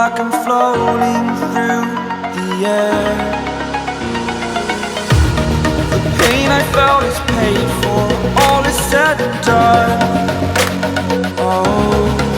like I'm floating through the air. The pain I felt is paid for, all is said and done. Oh,